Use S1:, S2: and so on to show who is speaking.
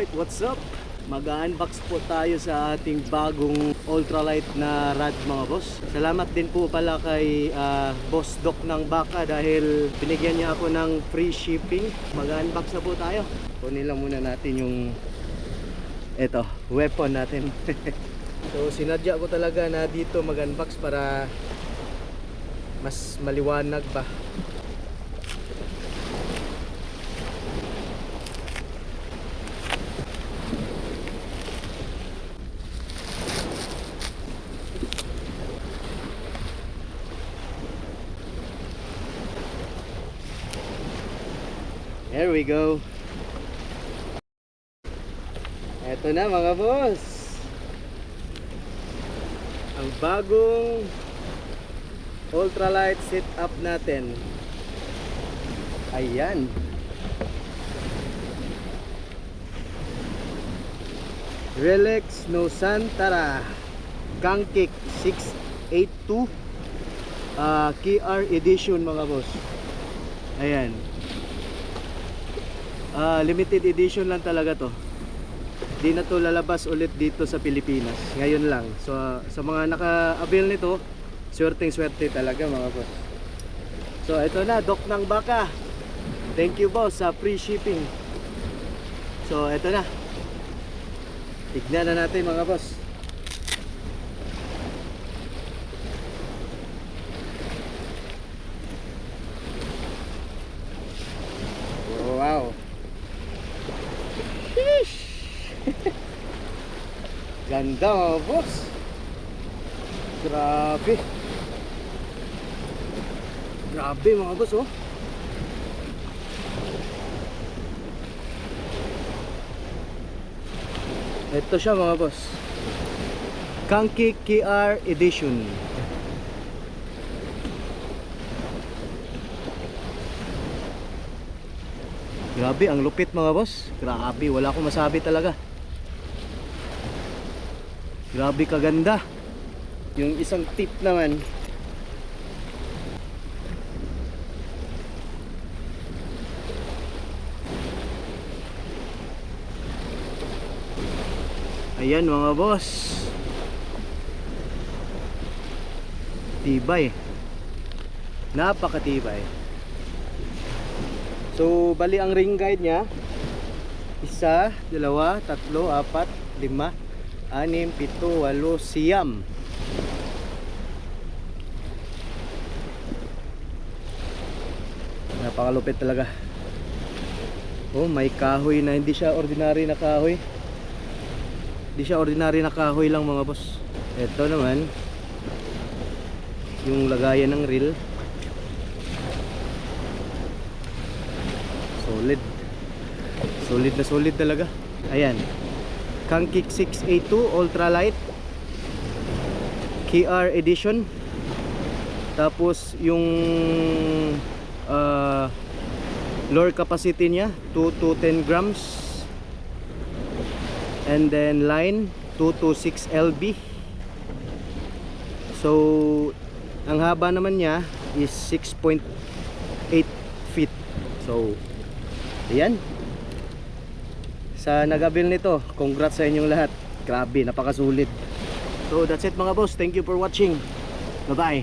S1: Alright, what's up? Mag-unbox po tayo sa ating bagong ultralight na rod mga boss. Salamat din po pala kay Boss Doc ng Baka dahil binigyan niya ako ng free shipping. Mag-unbox na po tayo. Kunin lang muna natin yung weapon natin. So sinadya ko talaga na dito mag-unbox para mas maliwanag ba. There we go. Eto na mga boss, ang bagong ultralight setup natin. Ayan. Relax No Santara Kangkik 682 KR edition mga boss. Ayan. Limited edition lang talaga to. Di na to lalabas ulit dito sa Pilipinas. Ngayon lang. So sa mga naka-avail nito, swerteng-swerte talaga mga boss. So ito na, Doc ng Baka. Thank you boss sa free shipping. So ito na. Tignan na natin mga boss. Wow. Ganda mga boss. Grabe. Grabe mga boss oh. Ito siya mga boss. Kangkik KR edition. Grabe, ang lupit mga boss. Grabe, wala akong masabi talaga. Grabe kaganda. Yung isang tip naman, ayan mga boss. Tibay. Napakatibay. So bali ang ring guide nya 1, 2, 3, 4, 5, 6, 7, 8, 9. Napakalupit talaga. Oh, may kahoy na, hindi siya ordinary na kahoy. Hindi siya ordinary na kahoy lang mga boss. Ito naman yung lagayan ng reel. Solid. Solid na solid talaga. Ayan. Kangkik 682 ultralight KR edition. Tapos yung lure capacity niya 2 to 10 grams. And then line 2 to 6 lb. So ang haba naman niya is 6.8 feet. So ayan. Sa nag-avail nito, congrats sa inyong lahat. Grabe, napakasulit. So that's it mga boss. Thank you for watching. Bye bye.